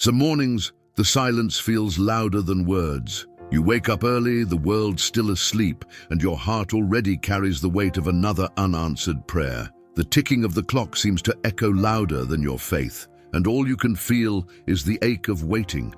Some mornings, the silence feels louder than words. You wake up early, the world's still asleep, and your heart already carries the weight of another unanswered prayer. The ticking of the clock seems to echo louder than your faith, and all you can feel is the ache of waiting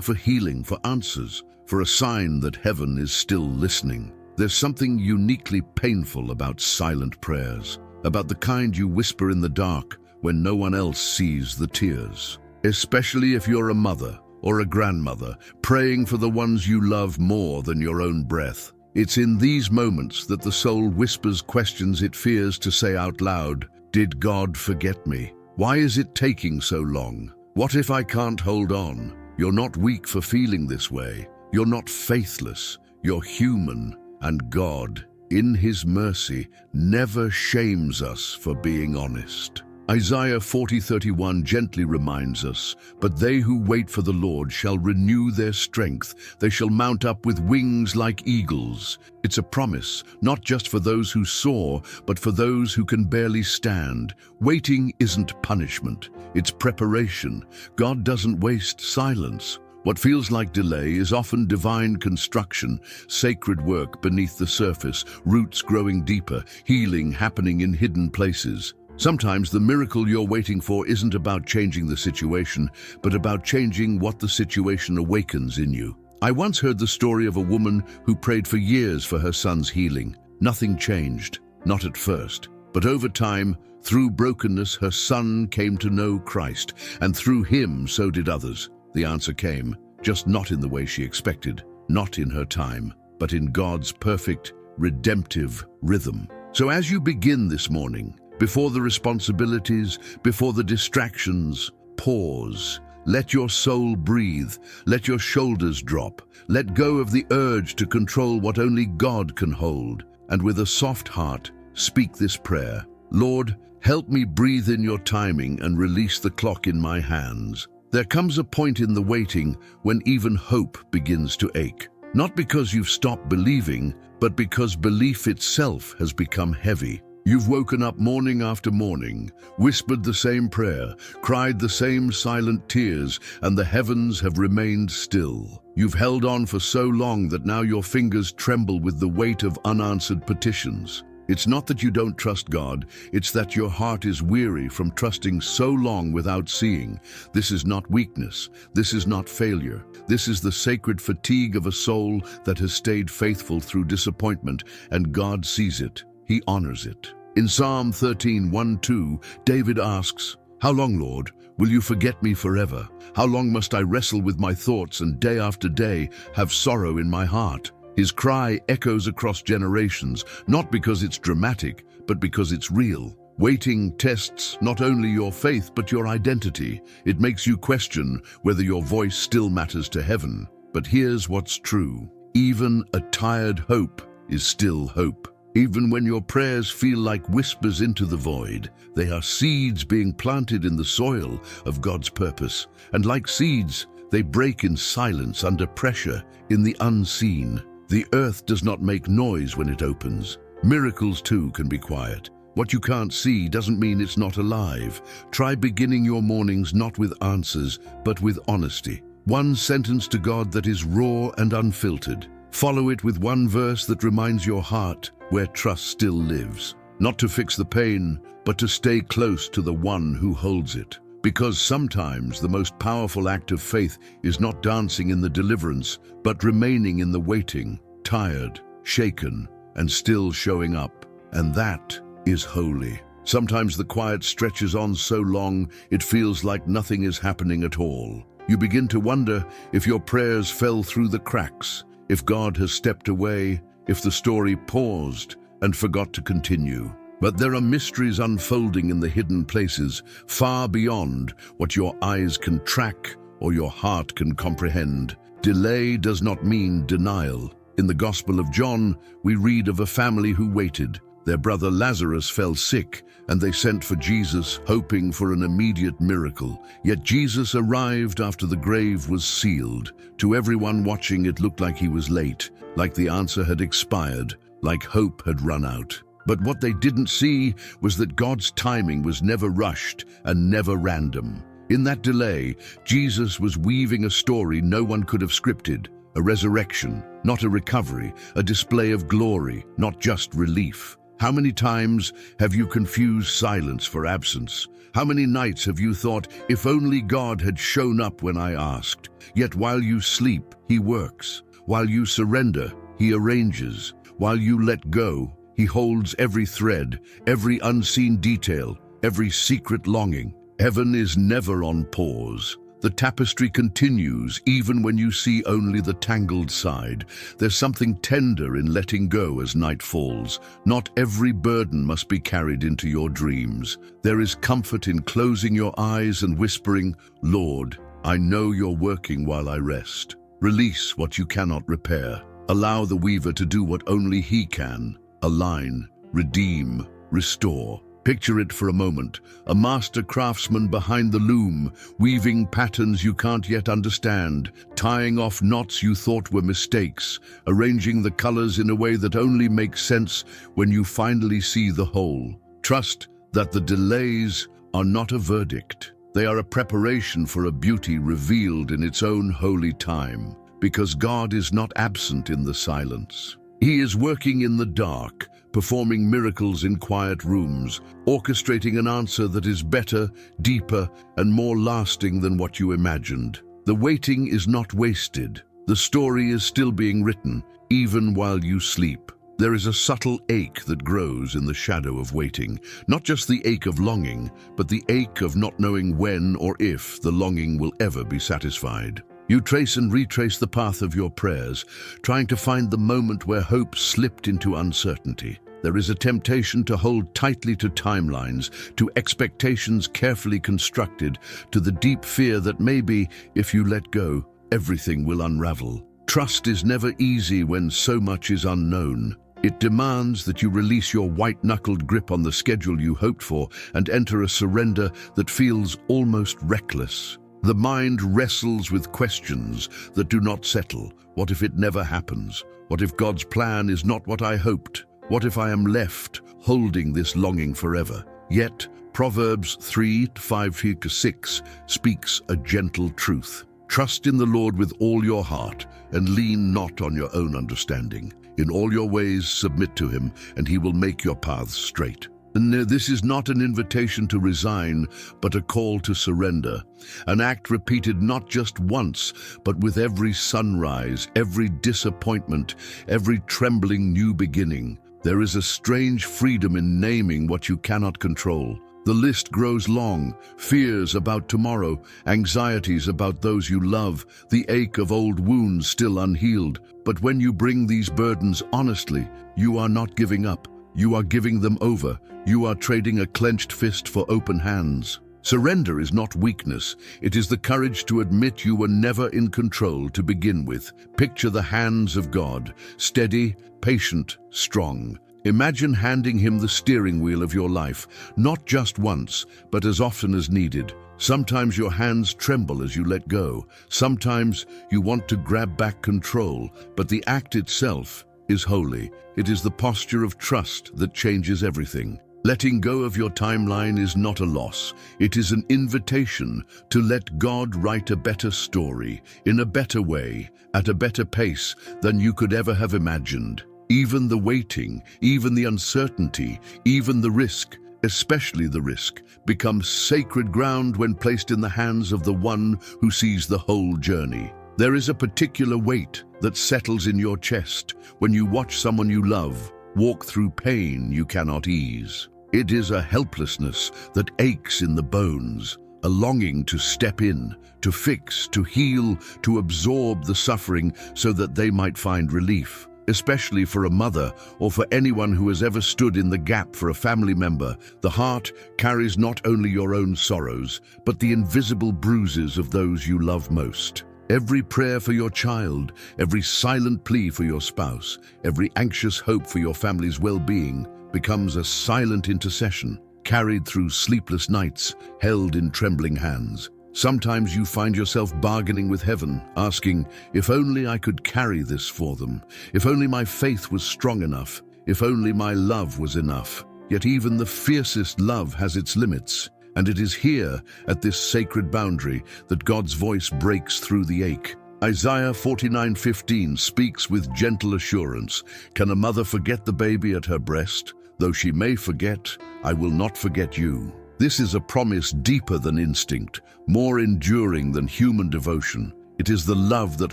for healing, for answers, for a sign that heaven is still listening. There's something uniquely painful about silent prayers, about the kind you whisper in the dark when no one else sees the tears. Especially if you're a mother or a grandmother, praying for the ones you love more than your own breath. It's in these moments that the soul whispers questions it fears to say out loud. Did God forget me? Why is it taking so long? What if I can't hold on? You're not weak for feeling this way. You're not faithless. You're human. And God, in His mercy, never shames us for being honest. Isaiah 40:31 gently reminds us, "But they who wait for the Lord shall renew their strength. They shall mount up with wings like eagles." It's a promise, not just for those who soar, but for those who can barely stand. Waiting isn't punishment, it's preparation. God doesn't waste silence. What feels like delay is often divine construction, sacred work beneath the surface, roots growing deeper, healing happening in hidden places. Sometimes the miracle you're waiting for isn't about changing the situation, but about changing what the situation awakens in you. I once heard the story of a woman who prayed for years for her son's healing. Nothing changed, not at first. But over time, through brokenness, her son came to know Christ, and through him, so did others. The answer came, just not in the way she expected, not in her time, but in God's perfect, redemptive rhythm. So as you begin this morning, before the responsibilities, before the distractions, pause. Let your soul breathe. Let your shoulders drop. Let go of the urge to control what only God can hold. And with a soft heart, speak this prayer. Lord, help me breathe in your timing and release the clock in my hands. There comes a point in the waiting when even hope begins to ache. Not because you've stopped believing, but because belief itself has become heavy. You've woken up morning after morning, whispered the same prayer, cried the same silent tears, and the heavens have remained still. You've held on for so long that now your fingers tremble with the weight of unanswered petitions. It's not that you don't trust God, it's that your heart is weary from trusting so long without seeing. This is not weakness, this is not failure. This is the sacred fatigue of a soul that has stayed faithful through disappointment, and God sees it. He honors it. In Psalm 13:1-2, David asks, "How long, Lord, will you forget me forever? How long must I wrestle with my thoughts and day after day have sorrow in my heart?" His cry echoes across generations, not because it's dramatic, but because it's real. Waiting tests not only your faith, but your identity. It makes you question whether your voice still matters to heaven. But here's what's true. Even a tired hope is still hope. Even when your prayers feel like whispers into the void, they are seeds being planted in the soil of God's purpose. And like seeds, they break in silence under pressure, in the unseen. The earth does not make noise when it opens. Miracles too can be quiet. What you can't see doesn't mean it's not alive. Try beginning your mornings not with answers, but with honesty. One sentence to God that is raw and unfiltered. Follow it with one verse that reminds your heart where trust still lives. Not to fix the pain, but to stay close to the one who holds it. Because sometimes the most powerful act of faith is not dancing in the deliverance, but remaining in the waiting, tired, shaken, and still showing up. And that is holy. Sometimes the quiet stretches on so long it feels like nothing is happening at all. You begin to wonder if your prayers fell through the cracks, if God has stepped away, if the story paused and forgot to continue. But there are mysteries unfolding in the hidden places, far beyond what your eyes can track or your heart can comprehend. Delay does not mean denial. In the Gospel of John, we read of a family who waited. Their brother Lazarus fell sick, and they sent for Jesus, hoping for an immediate miracle. Yet Jesus arrived after the grave was sealed. To everyone watching, it looked like he was late, like the answer had expired, like hope had run out. But what they didn't see was that God's timing was never rushed and never random. In that delay, Jesus was weaving a story no one could have scripted, a resurrection, not a recovery, a display of glory, not just relief. How many times have you confused silence for absence? How many nights have you thought, if only God had shown up when I asked? Yet while you sleep, He works. While you surrender, He arranges. While you let go, He holds every thread, every unseen detail, every secret longing. Heaven is never on pause. The tapestry continues even when you see only the tangled side. There's something tender in letting go as night falls. Not every burden must be carried into your dreams. There is comfort in closing your eyes and whispering, Lord, I know you're working while I rest. Release what you cannot repair. Allow the weaver to do what only he can. Align, redeem, restore. Picture it for a moment, a master craftsman behind the loom, weaving patterns you can't yet understand, tying off knots you thought were mistakes, arranging the colors in a way that only makes sense when you finally see the whole. Trust that the delays are not a verdict. They are a preparation for a beauty revealed in its own holy time, because God is not absent in the silence. He is working in the dark, performing miracles in quiet rooms, orchestrating an answer that is better, deeper, and more lasting than what you imagined. The waiting is not wasted. The story is still being written, even while you sleep. There is a subtle ache that grows in the shadow of waiting, not just the ache of longing, but the ache of not knowing when or if the longing will ever be satisfied. You trace and retrace the path of your prayers, trying to find the moment where hope slipped into uncertainty. There is a temptation to hold tightly to timelines, to expectations carefully constructed, to the deep fear that maybe, if you let go, everything will unravel. Trust is never easy when so much is unknown. It demands that you release your white-knuckled grip on the schedule you hoped for and enter a surrender that feels almost reckless. The mind wrestles with questions that do not settle. What if it never happens? What if God's plan is not what I hoped? What if I am left holding this longing forever? Yet, Proverbs 3:5-6 speaks a gentle truth. Trust in the Lord with all your heart and lean not on your own understanding. In all your ways submit to Him, and He will make your paths straight. And this is not an invitation to resign, but a call to surrender. An act repeated not just once, but with every sunrise, every disappointment, every trembling new beginning. There is a strange freedom in naming what you cannot control. The list grows long, fears about tomorrow, anxieties about those you love, the ache of old wounds still unhealed. But when you bring these burdens honestly, you are not giving up. You are giving them over. You are trading a clenched fist for open hands. Surrender is not weakness. It is the courage to admit you were never in control to begin with. Picture the hands of God, steady, patient, strong. Imagine handing Him the steering wheel of your life, not just once, but as often as needed. Sometimes your hands tremble as you let go. Sometimes you want to grab back control, but the act itself is holy. It is the posture of trust that changes everything. Letting go of your timeline is not a loss. It is an invitation to let God write a better story, in a better way, at a better pace than you could ever have imagined. Even the waiting, even the uncertainty, even the risk, especially the risk, becomes sacred ground when placed in the hands of the one who sees the whole journey. There is a particular weight that settles in your chest when you watch someone you love walk through pain you cannot ease. It is a helplessness that aches in the bones, a longing to step in, to fix, to heal, to absorb the suffering so that they might find relief. Especially for a mother or for anyone who has ever stood in the gap for a family member, the heart carries not only your own sorrows, but the invisible bruises of those you love most. Every prayer for your child, every silent plea for your spouse, every anxious hope for your family's well-being becomes a silent intercession, carried through sleepless nights, held in trembling hands. Sometimes you find yourself bargaining with heaven, asking, if only I could carry this for them, if only my faith was strong enough, if only my love was enough. Yet even the fiercest love has its limits. And it is here, at this sacred boundary, that God's voice breaks through the ache. Isaiah 49:15 speaks with gentle assurance. Can a mother forget the baby at her breast? Though she may forget, I will not forget you. This is a promise deeper than instinct, more enduring than human devotion. It is the love that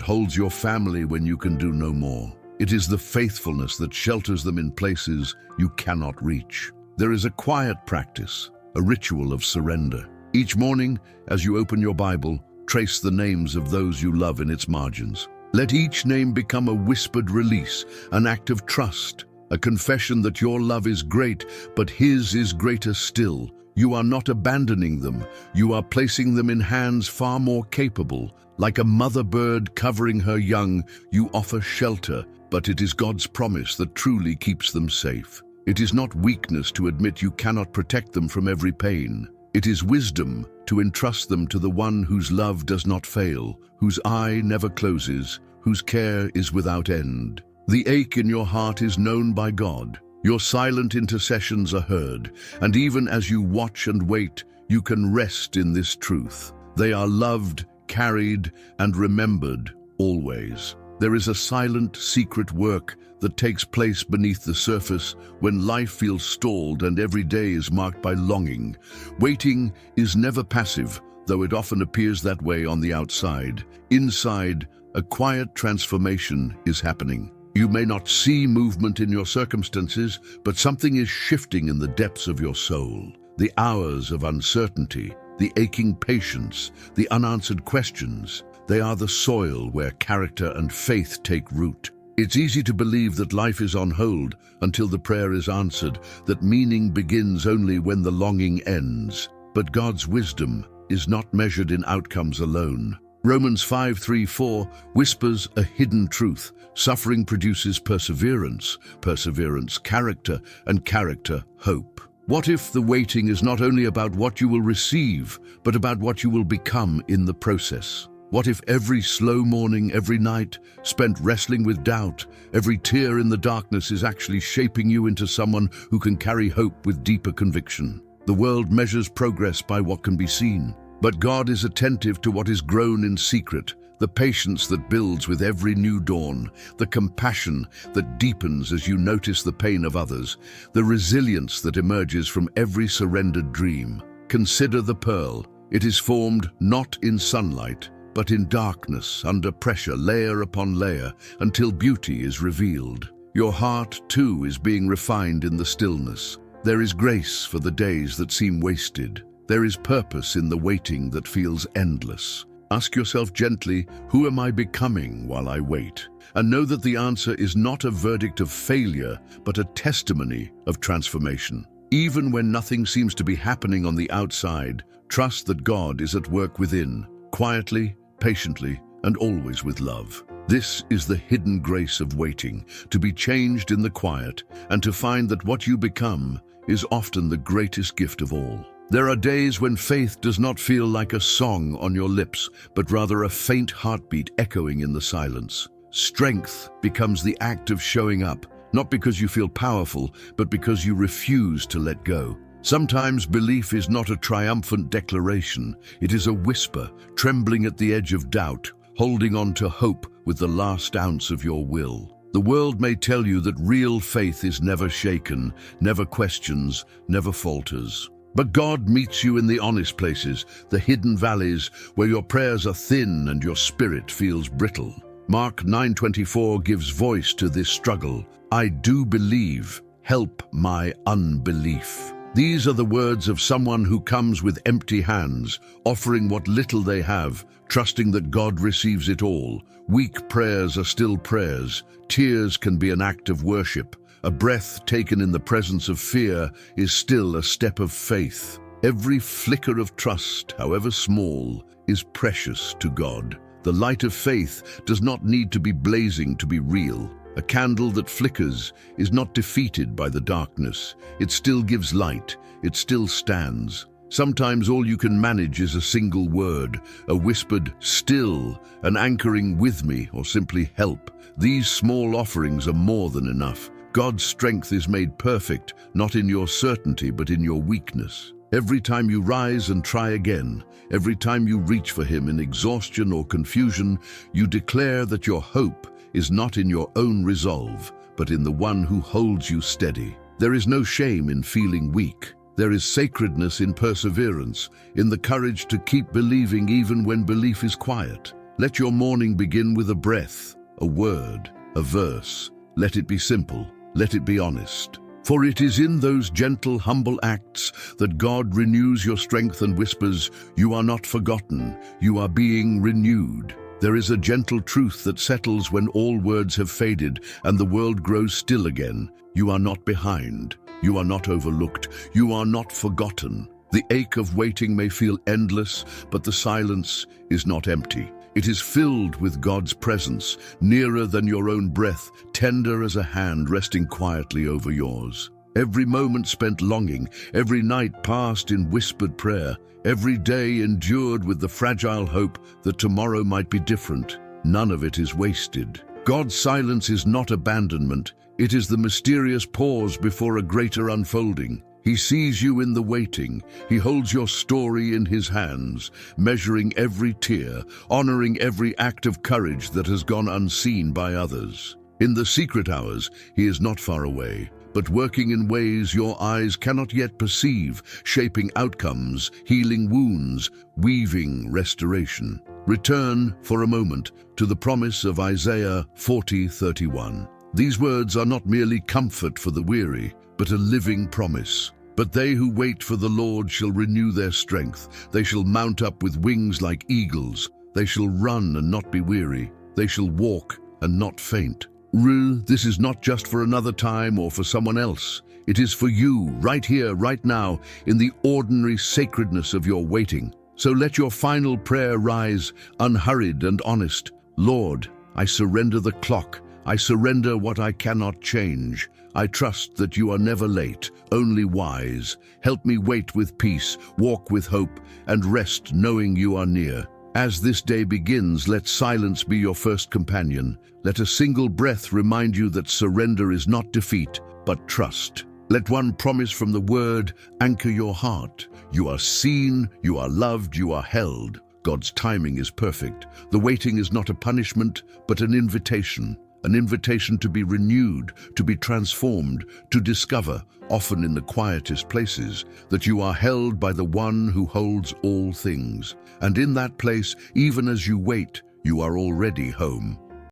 holds your family when you can do no more. It is the faithfulness that shelters them in places you cannot reach. There is a quiet practice, a ritual of surrender. Each morning, as you open your Bible, trace the names of those you love in its margins. Let each name become a whispered release, an act of trust, a confession that your love is great, but His is greater still. You are not abandoning them. You are placing them in hands far more capable. Like a mother bird covering her young, you offer shelter, but it is God's promise that truly keeps them safe. It is not weakness to admit you cannot protect them from every pain. It is wisdom to entrust them to the one whose love does not fail, whose eye never closes, whose care is without end. The ache in your heart is known by God. Your silent intercessions are heard, and even as you watch and wait, you can rest in this truth. They are loved, carried, and remembered always. There is a silent, secret work that takes place beneath the surface when life feels stalled and every day is marked by longing. Waiting is never passive, though it often appears that way on the outside. Inside, a quiet transformation is happening. You may not see movement in your circumstances, but something is shifting in the depths of your soul. The hours of uncertainty, the aching patience, the unanswered questions, they are the soil where character and faith take root. It's easy to believe that life is on hold until the prayer is answered, that meaning begins only when the longing ends. But God's wisdom is not measured in outcomes alone. Romans 5:3-4 whispers a hidden truth. Suffering produces perseverance, perseverance character, and character hope. What if the waiting is not only about what you will receive, but about what you will become in the process? What if every slow morning, every night, spent wrestling with doubt, every tear in the darkness is actually shaping you into someone who can carry hope with deeper conviction? The world measures progress by what can be seen, but God is attentive to what is grown in secret, the patience that builds with every new dawn, the compassion that deepens as you notice the pain of others, the resilience that emerges from every surrendered dream. Consider the pearl. It is formed not in sunlight, but in darkness, under pressure, layer upon layer, until beauty is revealed. Your heart, too, is being refined in the stillness. There is grace for the days that seem wasted. There is purpose in the waiting that feels endless. Ask yourself gently, who am I becoming while I wait? And know that the answer is not a verdict of failure, but a testimony of transformation. Even when nothing seems to be happening on the outside, trust that God is at work within, quietly, patiently, and always with love. This is the hidden grace of waiting, to be changed in the quiet, and to find that what you become is often the greatest gift of all. There are days when faith does not feel like a song on your lips, but rather a faint heartbeat echoing in the silence. Strength becomes the act of showing up, not because you feel powerful, but because you refuse to let go. Sometimes belief is not a triumphant declaration. It is a whisper, trembling at the edge of doubt, holding on to hope with the last ounce of your will. The world may tell you that real faith is never shaken, never questions, never falters. But God meets you in the honest places, the hidden valleys, where your prayers are thin and your spirit feels brittle. Mark 9:24 gives voice to this struggle. I do believe, help my unbelief. These are the words of someone who comes with empty hands, offering what little they have, trusting that God receives it all. Weak prayers are still prayers. Tears can be an act of worship. A breath taken in the presence of fear is still a step of faith. Every flicker of trust, however small, is precious to God. The light of faith does not need to be blazing to be real. A candle that flickers is not defeated by the darkness. It still gives light. It still stands. Sometimes all you can manage is a single word, a whispered still, an anchoring with me, or simply help. These small offerings are more than enough. God's strength is made perfect, not in your certainty, but in your weakness. Every time you rise and try again, every time you reach for him in exhaustion or confusion, you declare that your hope is not in your own resolve, but in the one who holds you steady. There is no shame in feeling weak. There is sacredness in perseverance, in the courage to keep believing even when belief is quiet. Let your morning begin with a breath, a word, a verse. Let it be simple. Let it be honest. For it is in those gentle, humble acts that God renews your strength and whispers, "You are not forgotten. You are being renewed." There is a gentle truth that settles when all words have faded and the world grows still again. You are not behind. You are not overlooked. You are not forgotten. The ache of waiting may feel endless, but the silence is not empty. It is filled with God's presence, nearer than your own breath, tender as a hand resting quietly over yours. Every moment spent longing, every night passed in whispered prayer, every day endured with the fragile hope that tomorrow might be different. None of it is wasted. God's silence is not abandonment. It is the mysterious pause before a greater unfolding. He sees you in the waiting. He holds your story in his hands, measuring every tear, honoring every act of courage that has gone unseen by others. In the secret hours, he is not far away, but working in ways your eyes cannot yet perceive, shaping outcomes, healing wounds, weaving restoration. Return, for a moment, to the promise of Isaiah 40:31. These words are not merely comfort for the weary, but a living promise. But they who wait for the Lord shall renew their strength. They shall mount up with wings like eagles. They shall run and not be weary. They shall walk and not faint. This is not just for another time or for someone else. It is for you, right here, right now, in the ordinary sacredness of your waiting. So let your final prayer rise, unhurried and honest. Lord, I surrender the clock. I surrender what I cannot change. I trust that you are never late, only wise. Help me wait with peace, walk with hope, and rest knowing you are near. As this day begins, let silence be your first companion. Let a single breath remind you that surrender is not defeat, but trust. Let one promise from the word anchor your heart. You are seen, you are loved, you are held. God's timing is perfect. The waiting is not a punishment, but an invitation. An invitation to be renewed, to be transformed, to discover, often in the quietest places, that you are held by the one who holds all things. And in that place, even as you wait, you are already home.